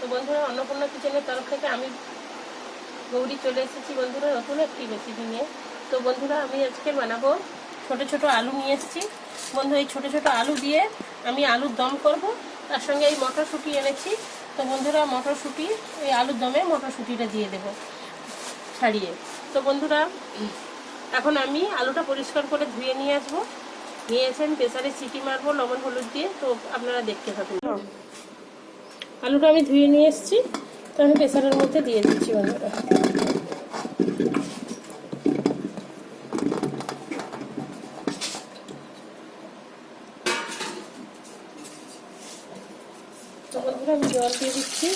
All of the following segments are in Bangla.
তো বন্ধুরা, অন্নপূর্ণা কিচেনের তরফ থেকে আমি গৌরী চলে এসেছি বন্ধুরা নতুন একটি রেসিপি নিয়ে। তো বন্ধুরা, আমি আজকে বানাবো ছোট ছোট আলু নিয়ে এসেছি বন্ধু। এই ছোট ছোট আলু দিয়ে আমি আলুর দম করব। তার সঙ্গে এই মটরশুঁটি এনেছি। তো বন্ধুরা, মটরশুঁটি এই আলুর দমে মটরশুঁটিটা দিয়ে দেব ছাড়িয়ে। তো বন্ধুরা, এখন আমি আলুটা পরিষ্কার করে ধুয়ে নিয়ে আসবো। নিয়ে এসে আমি প্রেসারে সিটি মারবো লবণ হলুদ দিয়ে। তো আপনারা দেখতে থাকুন। আলুটা আমি ধুয়ে নিয়ে এসেছি। তো আমি প্রেসারের মধ্যে দিয়ে দিচ্ছি বন্ধুরা। তো বন্ধুরা, আমি জল দিয়ে দিচ্ছি।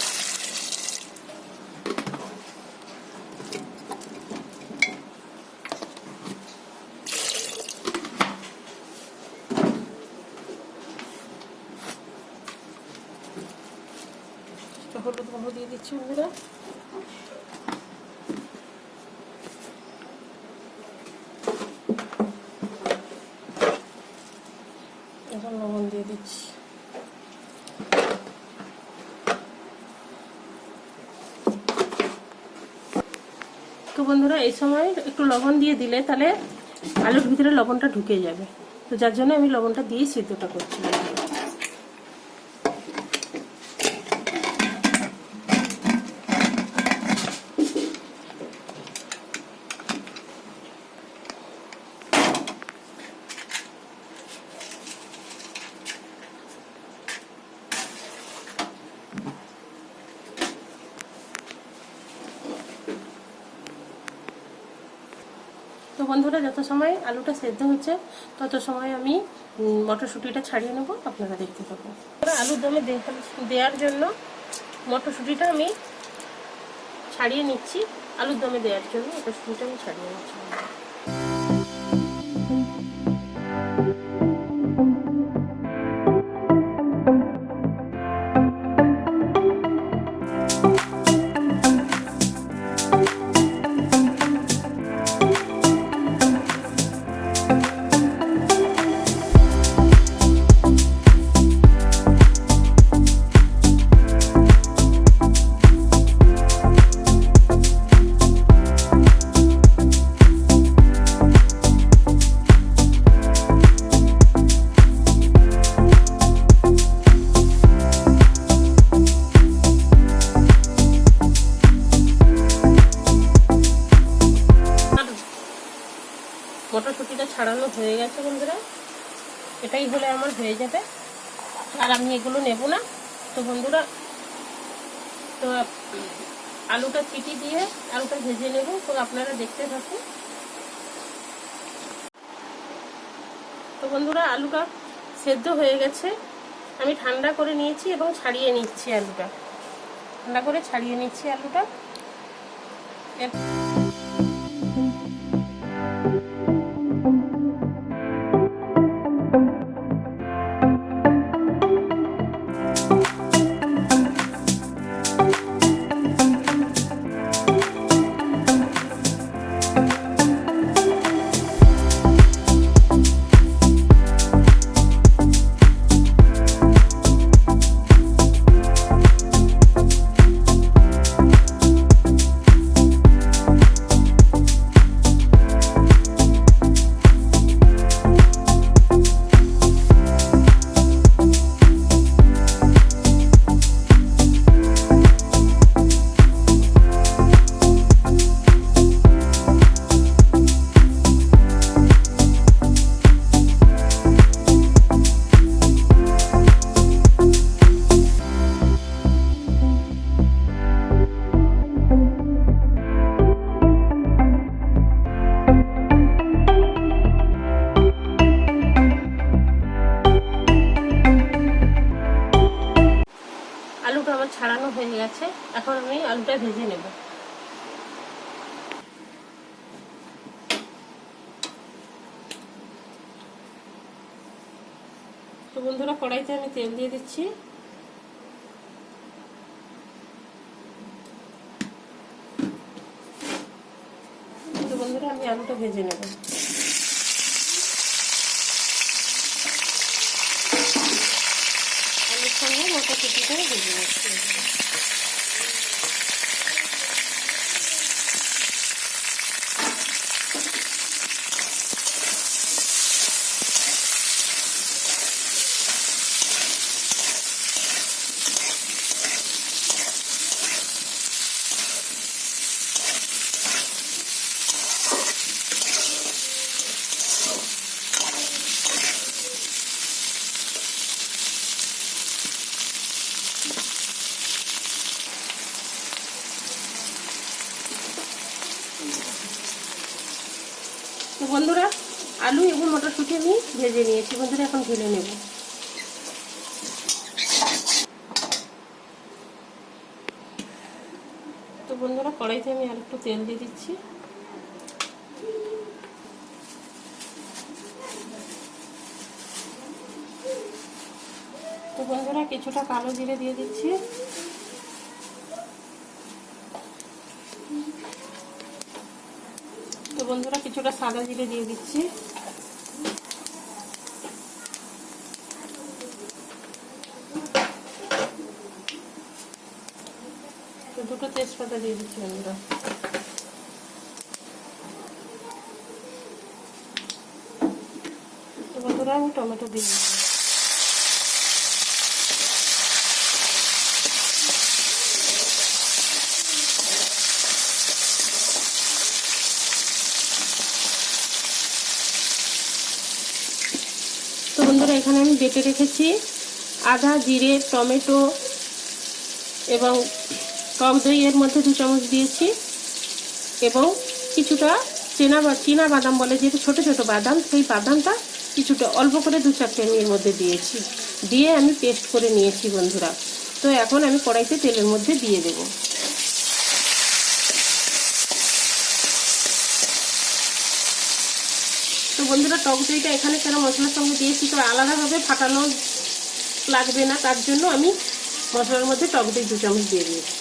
হলুদ গুঁড়ো দিয়ে দিচ্ছি বন্ধুরা। এখন লবণ দিয়ে দিচ্ছি। তো বন্ধুরা, এই সময় একটু লবণ দিয়ে দিলে তাহলে আলুর ভিতরে লবণটা ঢুকে যাবে। তো যার জন্য আমি লবণটা দিয়ে সিদ্ধটা করছি। তো বন্ধুরা, যত সময় আলুটা সেদ্ধ হচ্ছে তত সময় আমি মটরশুঁটিটা ছাড়িয়ে নেব। আপনারা দেখতে থাকুন। আলুর দমে দেওয়ার জন্য মটরশুঁটিটা আমি ছাড়িয়ে নিচ্ছি। আলুর দমে দেওয়ার জন্য মটরশুঁটিটা আমি ছাড়িয়ে নিচ্ছি। মটরশুঁটিটা ছাড়ানো হয়ে গেছে বন্ধুরা। এটাই হলে আমার হয়ে যাবে, আর আমি এগুলো নেব না। তো বন্ধুরা, তো আলুটা চিটি দিয়ে আলুটা ভেজে নেব। তো আপনারা দেখতে থাকুন। তো বন্ধুরা, আলুটা সেদ্ধ হয়ে গেছে। আমি ঠান্ডা করে নিয়েছি এবং ছাড়িয়ে নিচ্ছি আলুটা। ঠান্ডা করে ছাড়িয়ে নিচ্ছি আলুটা। আলুটা আমার ছাড়ানো হয়ে গেছে। এখন আমি আলুটা ভেজে নেব। তো বন্ধুরা, কড়াইতে আমি তেল দিয়ে দিচ্ছি। তো বন্ধুরা, আমি আলুটা ভেজে নেব। আলুর সঙ্গে মটরশুঁটিটা ভেজে নিচ্ছি। বন্ধুরা আলু এবং মটরশুঁটি আমি ভেজে নিয়েছি বন্ধুরা, এখন ঢেলে নেব। তো বন্ধুরা কড়াইতে আমি আর একটু তেল দিয়ে দিচ্ছি। তো বন্ধুরা কিছুটা কালো জিরে দিয়ে দিচ্ছি। তো বন্ধুরা কিছুটা সাদা জিরে দিয়ে দিচ্ছি। তো দুটো তেজপাতা দিয়ে দিচ্ছি বন্ধুরা। তো বন্ধুরা আমি টমেটো দিয়ে দিচ্ছি। তো বন্ধুরা এখানে আমি বেটে রেখেছি আদা, জিরে, টমেটো এবং টক দই এর মধ্যে 2 চামচ দিয়েছি এবং কিছুটা চীনা বাদাম বলে যেটা ছোট ছোট বাদাম, সেই বাদামটা কিছুটা অল্প করে 2-4টে আমি এর মধ্যে দিয়েছি, দিয়ে আমি পেস্ট করে নিয়েছি বন্ধুরা। তো এখন আমি কড়াইতে তেলের মধ্যে দিয়ে দেব। তো বন্ধুরা টক দইটা এখানে কেন মশলার সঙ্গে দিয়েছি, তো আলাদাভাবে ফাটানো লাগবে না, তার জন্য আমি মশলার মধ্যে টক দই 2 চামচ দিয়ে দিয়েছি।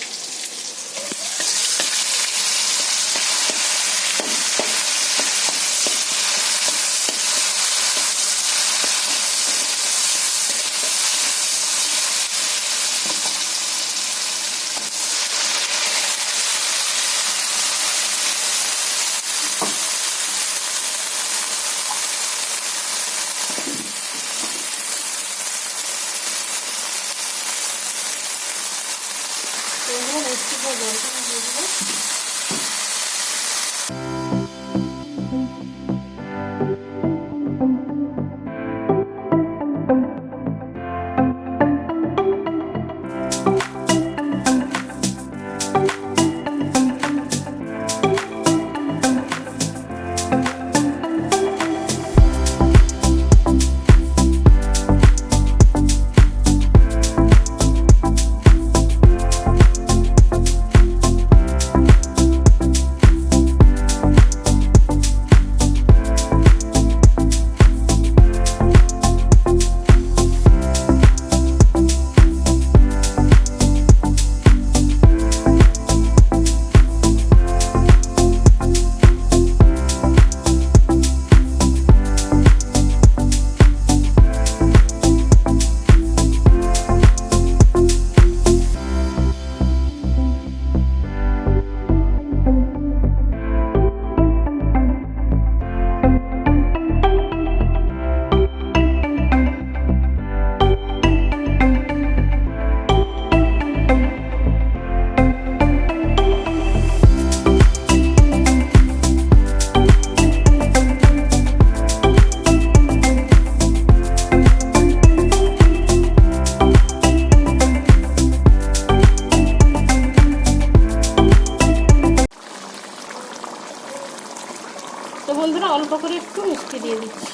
তো বন্ধুরা অল্প করে একটু মিষ্টি দিয়ে দিচ্ছি।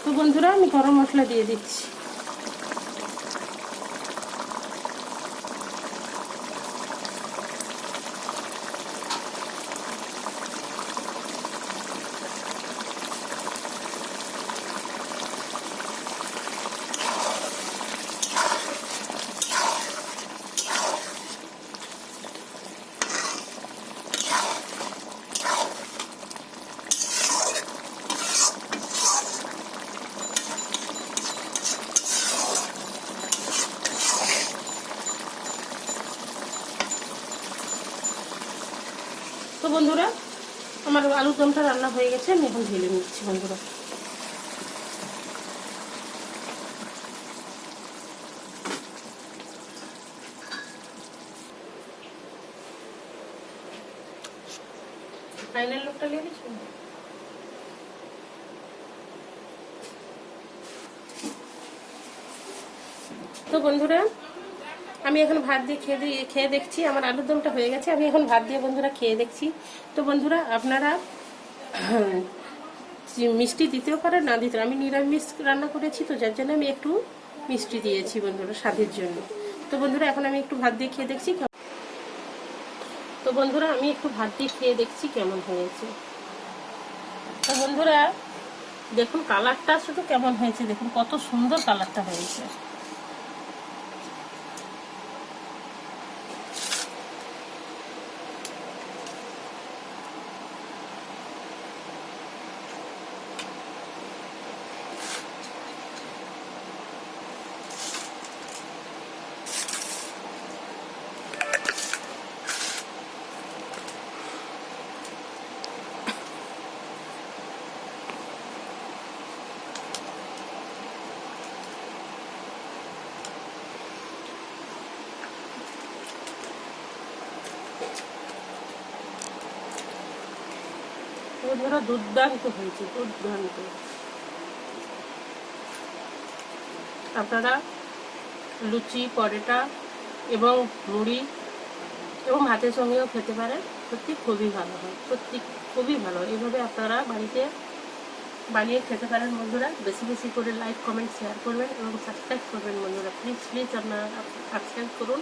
তো বন্ধুরা আমি গরম মশলা দিয়ে দিচ্ছি। তো বন্ধুরা আমার আলুর দমটা রান্না হয়ে গেছে, আমি এখন ঢেলে নিচ্ছি বন্ধুরা। ফাইনাল লুকটা নিয়ে দিচ্ছি। তো বন্ধুরা আমি এখন ভাত দিয়ে খেয়ে দেখছি, আমার আলুর দমটা হয়ে গেছে। আমি এখন ভাত দিয়ে বন্ধুরা খেয়ে দেখছি। তো বন্ধুরা আপনারা মিষ্টি দিতেও পারেন, না দিতে, আমি নিরামিষ রান্না করেছি তো যার জন্য আমি একটু মিষ্টি দিয়েছি বন্ধুরা স্বাদের জন্য। তো বন্ধুরা এখন আমি একটু ভাত দিয়ে খেয়ে দেখছি। তো বন্ধুরা আমি একটু ভাত দিয়ে খেয়ে দেখছি কেমন হয়েছে। তো বন্ধুরা দেখুন কালারটা শুধু কেমন হয়েছে, দেখুন কত সুন্দর কালারটা হয়েছে। বন্ধুরা দুর্দান্ত হয়েছে, দুর্দান্ত। আপনারা লুচি, পরোটা এবং মুড়ি এবং ভাতের সঙ্গেও খেতে পারেন। সত্যি খুবই ভালো হয়, সত্যি খুবই ভালো। এইভাবে আপনারা বাড়িতে বানিয়ে খেতে পারেন বন্ধুরা। বেশি বেশি করে লাইক, কমেন্ট, শেয়ার করবেন এবং সাবস্ক্রাইব করবেন বন্ধুরা। প্লিজ প্লিজ আপনারা সাবস্ক্রাইব করুন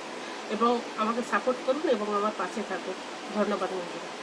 এবং আমাকে সাপোর্ট করুন এবং আমার পাশে থাকুন। ধন্যবাদ বন্ধুরা।